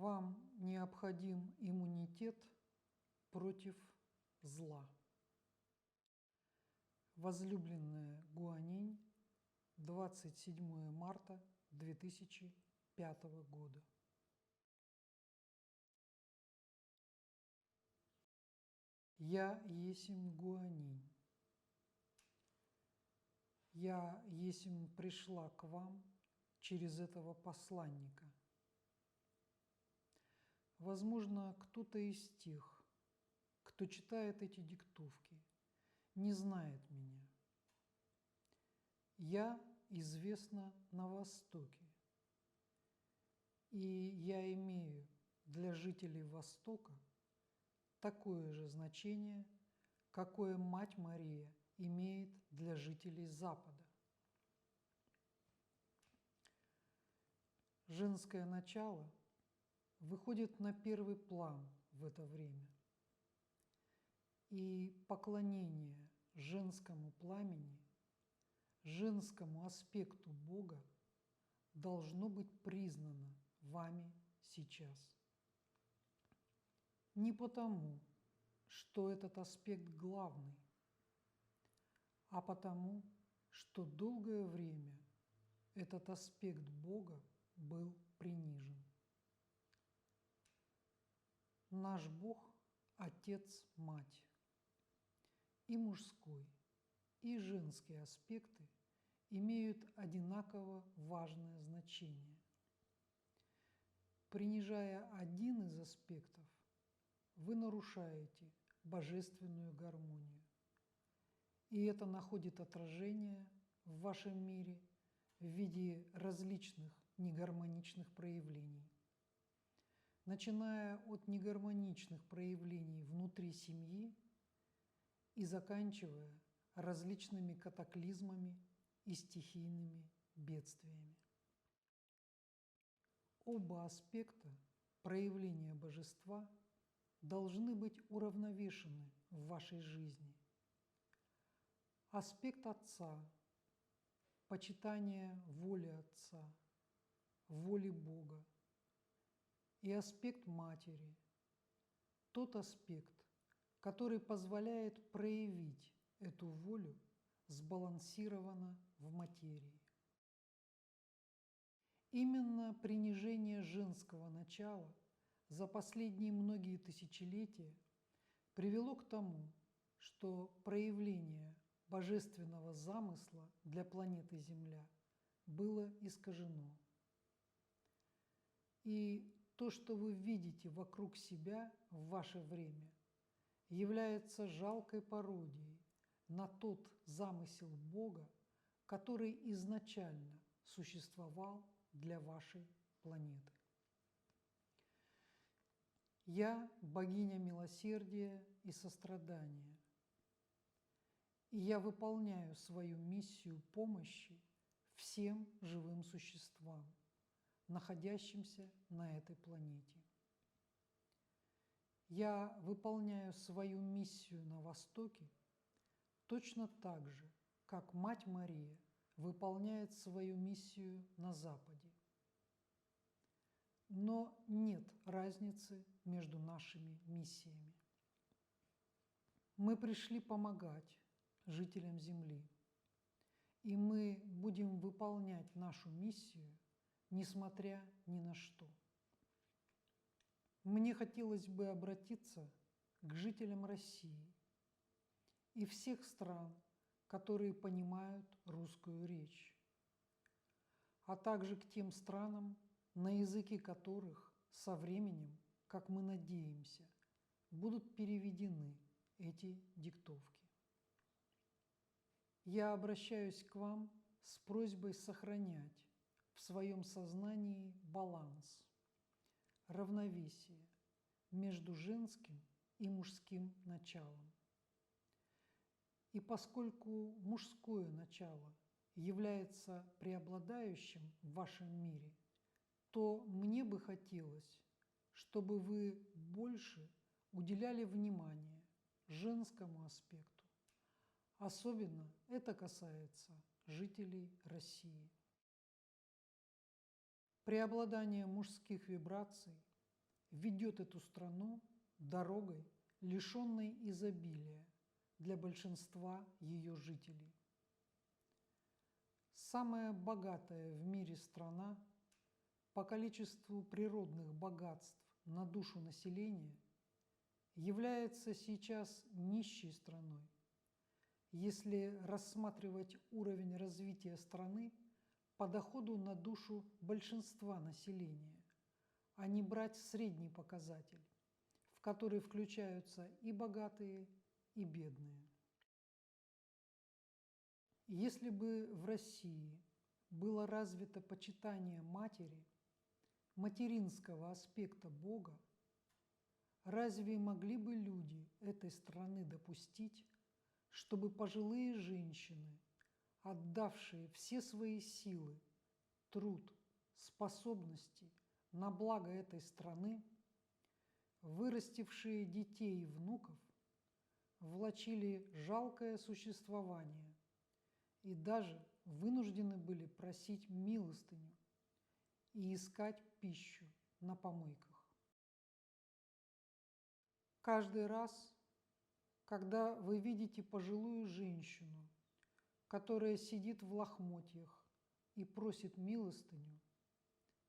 Вам необходим иммунитет против зла. Возлюбленная Гуанинь, 27 марта 2005 года. Я есмь Гуанинь. Я есмь пришла к вам через этого посланника. Возможно, кто-то из тех, кто читает эти диктовки, не знает меня. Я известна на Востоке, и я имею для жителей Востока такое же значение, какое Мать Мария имеет для жителей Запада. Женское начало выходит на первый план в это время, и поклонение женскому пламени, женскому аспекту Бога должно быть признано вами сейчас. Не потому, что этот аспект главный, а потому, что долгое время этот аспект Бога был принижен. Наш Бог – Отец, Мать. И мужской, и женский аспекты имеют одинаково важное значение. Принижая один из аспектов, вы нарушаете божественную гармонию. И это находит отражение в вашем мире в виде различных негармоничных проявлений. Начиная от негармоничных проявлений внутри семьи и заканчивая различными катаклизмами и стихийными бедствиями. Оба аспекта проявления божества должны быть уравновешены в вашей жизни. Аспект Отца, почитание воли Отца, воли Бога, и аспект Матери, тот аспект, который позволяет проявить эту волю сбалансированно в материи. Именно принижение женского начала за последние многие тысячелетия привело к тому, что проявление божественного замысла для планеты Земля было искажено. И то, что вы видите вокруг себя в ваше время, является жалкой пародией на тот замысел Бога, который изначально существовал для вашей планеты. Я богиня милосердия и сострадания, и я выполняю свою миссию помощи всем живым существам, находящимся на этой планете. Я выполняю свою миссию на Востоке точно так же, как Мать Мария выполняет свою миссию на Западе. Но нет разницы между нашими миссиями. Мы пришли помогать жителям Земли, и мы будем выполнять нашу миссию, несмотря ни на что. Мне хотелось бы обратиться к жителям России и всех стран, которые понимают русскую речь, а также к тем странам, на языке которых со временем, как мы надеемся, будут переведены эти диктовки. Я обращаюсь к вам с просьбой сохранять в своем сознании баланс, равновесие между женским и мужским началом. И поскольку мужское начало является преобладающим в вашем мире, то мне бы хотелось, чтобы вы больше уделяли внимание женскому аспекту. Особенно это касается жителей России. Преобладание мужских вибраций ведет эту страну дорогой, лишенной изобилия для большинства ее жителей. Самая богатая в мире страна по количеству природных богатств на душу населения является сейчас нищей страной, если рассматривать уровень развития страны по доходу на душу большинства населения, а не брать средний показатель, в который включаются и богатые, и бедные. Если бы в России было развито почитание матери, материнского аспекта Бога, разве могли бы люди этой страны допустить, чтобы пожилые женщины, отдавшие все свои силы, труд, способности на благо этой страны, вырастившие детей и внуков, влачили жалкое существование и даже вынуждены были просить милостыню и искать пищу на помойках? Каждый раз, когда вы видите пожилую женщину, которая сидит в лохмотьях и просит милостыню,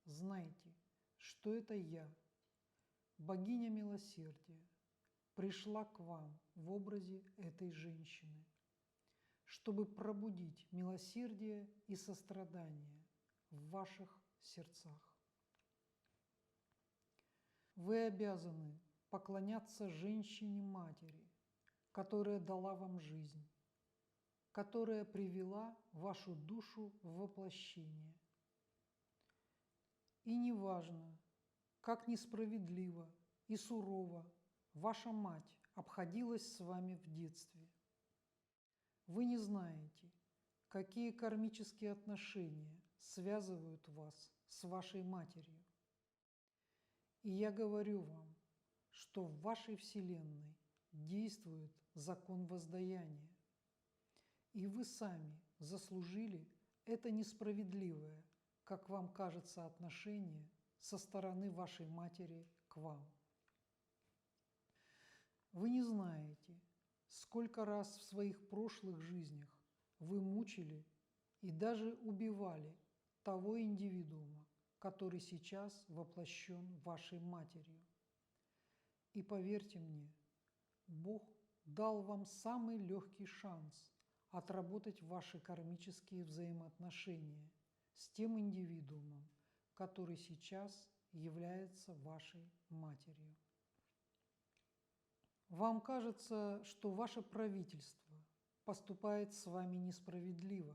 знайте, что это я, богиня милосердия, пришла к вам в образе этой женщины, чтобы пробудить милосердие и сострадание в ваших сердцах. Вы обязаны поклоняться женщине-матери, которая дала вам жизнь, которая привела вашу душу в воплощение. И неважно, как несправедливо и сурово ваша мать обходилась с вами в детстве. Вы не знаете, какие кармические отношения связывают вас с вашей матерью. И я говорю вам, что в вашей Вселенной действует закон воздаяния, и вы сами заслужили это несправедливое, как вам кажется, отношение со стороны вашей матери к вам. Вы не знаете, сколько раз в своих прошлых жизнях вы мучили и даже убивали того индивидуума, который сейчас воплощен вашей матерью. И поверьте мне, Бог дал вам самый легкий шанс отработать ваши кармические взаимоотношения с тем индивидуумом, который сейчас является вашей матерью. Вам кажется, что ваше правительство поступает с вами несправедливо,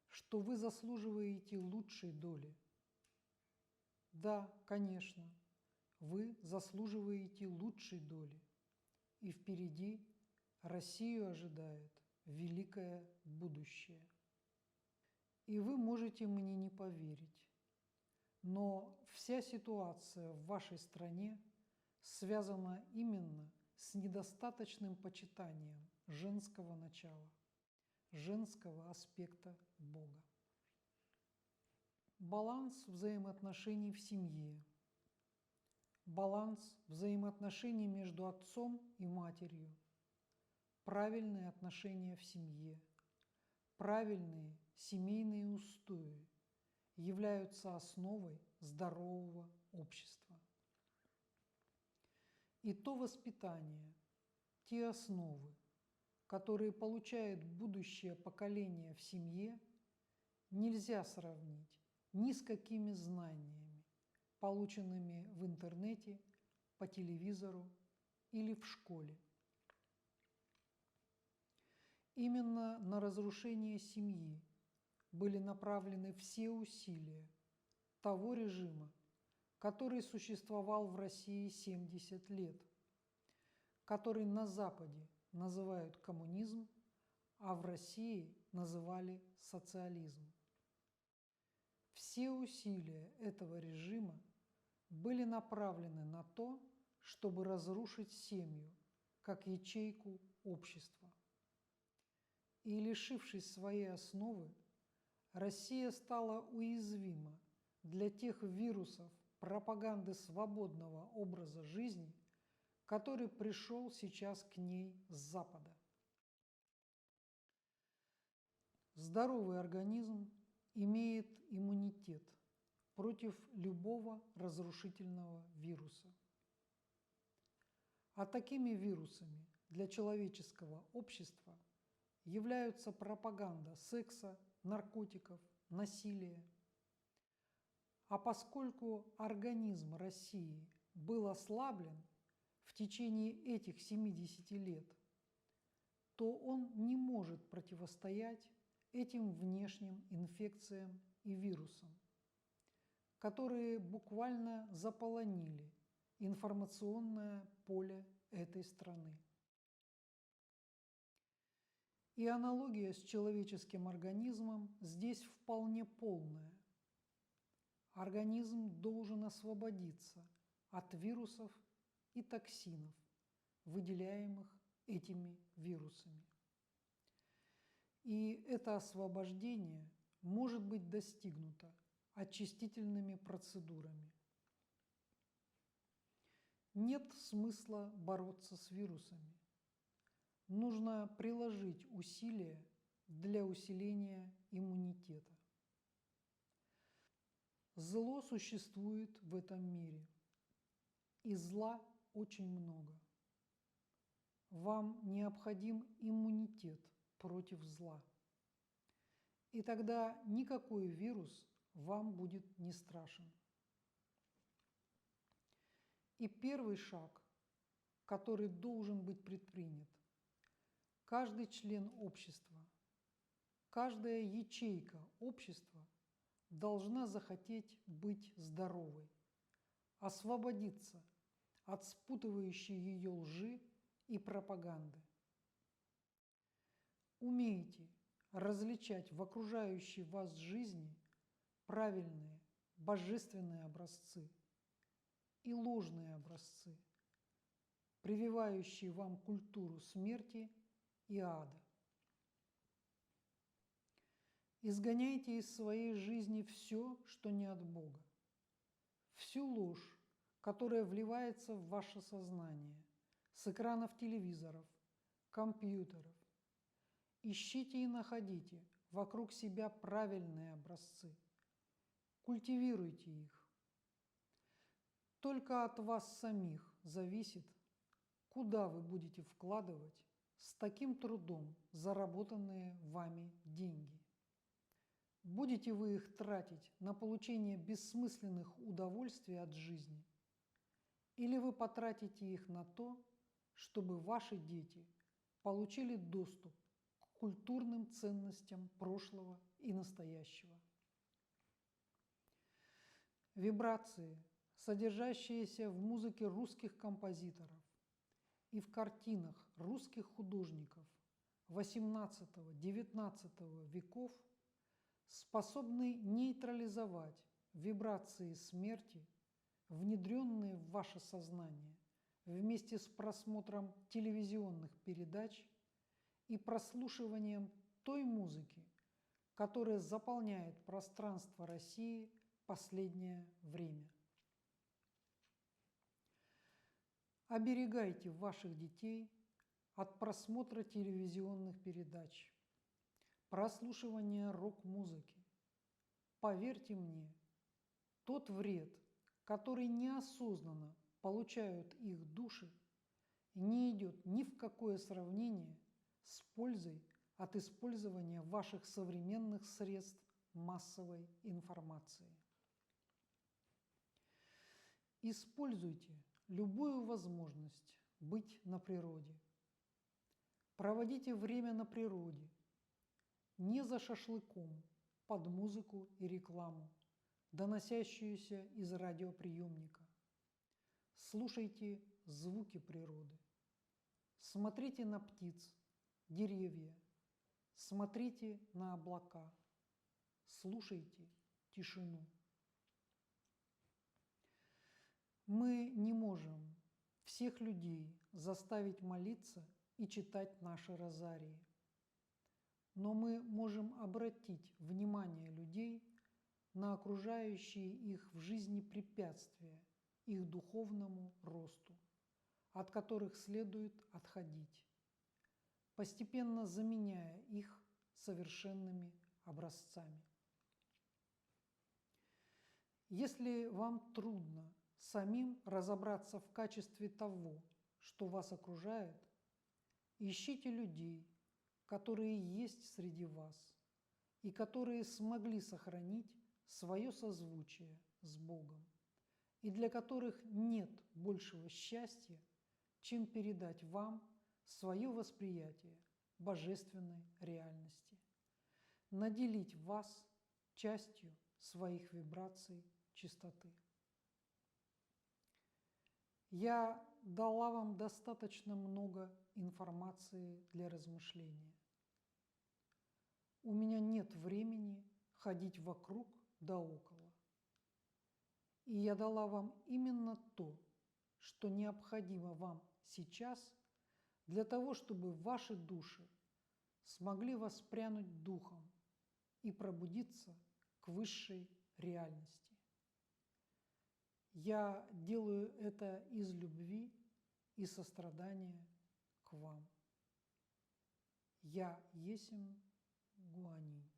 что вы заслуживаете лучшей доли. Да, конечно, вы заслуживаете лучшей доли, и впереди Россию ожидает великое будущее. И вы можете мне не поверить, но вся ситуация в вашей стране связана именно с недостаточным почитанием женского начала, женского аспекта Бога. Баланс взаимоотношений в семье, баланс взаимоотношений между отцом и матерью, правильные отношения в семье, правильные семейные устои являются основой здорового общества. И то воспитание, те основы, которые получает будущее поколение в семье, нельзя сравнить ни с какими знаниями, полученными в интернете, по телевизору или в школе. Именно на разрушение семьи были направлены все усилия того режима, который существовал в России 70 лет, который на Западе называют коммунизм, а в России называли социализм. Все усилия этого режима были направлены на то, чтобы разрушить семью как ячейку общества. И, лишившись своей основы, Россия стала уязвима для тех вирусов пропаганды свободного образа жизни, который пришел сейчас к ней с Запада. Здоровый организм имеет иммунитет против любого разрушительного вируса. А такими вирусами для человеческого общества являются пропаганда секса, наркотиков, насилия. А поскольку организм России был ослаблен в течение этих 70 лет, то он не может противостоять этим внешним инфекциям и вирусам, которые буквально заполонили информационное поле этой страны. И аналогия с человеческим организмом здесь вполне полная. Организм должен освободиться от вирусов и токсинов, выделяемых этими вирусами. И это освобождение может быть достигнуто очистительными процедурами. Нет смысла бороться с вирусами. Нужно приложить усилия для усиления иммунитета. Зло существует в этом мире, и зла очень много. Вам необходим иммунитет против зла. И тогда никакой вирус вам будет не страшен. И первый шаг, который должен быть предпринят, каждый член общества, каждая ячейка общества должна захотеть быть здоровой, освободиться от спутывающей ее лжи и пропаганды. Умейте различать в окружающей вас жизни правильные, божественные образцы и ложные образцы, прививающие вам культуру смерти и ада. Изгоняйте из своей жизни все, что не от Бога, всю ложь, которая вливается в ваше сознание с экранов телевизоров, компьютеров. Ищите и находите вокруг себя правильные образцы. Культивируйте их. Только от вас самих зависит, куда вы будете вкладывать с таким трудом заработанные вами деньги. Будете вы их тратить на получение бессмысленных удовольствий от жизни, или вы потратите их на то, чтобы ваши дети получили доступ к культурным ценностям прошлого и настоящего. Вибрации, содержащиеся в музыке русских композиторов и в картинах русских художников XVIII-XIX веков, способны нейтрализовать вибрации смерти, внедренные в ваше сознание вместе с просмотром телевизионных передач и прослушиванием той музыки, которая заполняет пространство России последнее время. Оберегайте ваших детей от просмотра телевизионных передач, прослушивания рок-музыки. Поверьте мне, тот вред, который неосознанно получают их души, не идет ни в какое сравнение с пользой от использования ваших современных средств массовой информации. Используйте любую возможность быть на природе. Проводите время на природе, не за шашлыком, под музыку и рекламу, доносящуюся из радиоприемника. Слушайте звуки природы. Смотрите на птиц, деревья. Смотрите на облака. Слушайте тишину. Мы не можем всех людей заставить молиться и читать наши розарии. Но мы можем обратить внимание людей на окружающие их в жизни препятствия их духовному росту, от которых следует отходить, постепенно заменяя их совершенными образцами. Если вам трудно самим разобраться в качестве того, что вас окружает, ищите людей, которые есть среди вас и которые смогли сохранить свое созвучие с Богом, и для которых нет большего счастья, чем передать вам свое восприятие божественной реальности, наделить вас частью своих вибраций чистоты. Я дала вам достаточно много информации для размышления. У меня нет времени ходить вокруг да около. И я дала вам именно то, что необходимо вам сейчас для того, чтобы ваши души смогли воспрянуть духом и пробудиться к высшей реальности. Я делаю это из любви и сострадания к вам. Я есмь Гуанинь.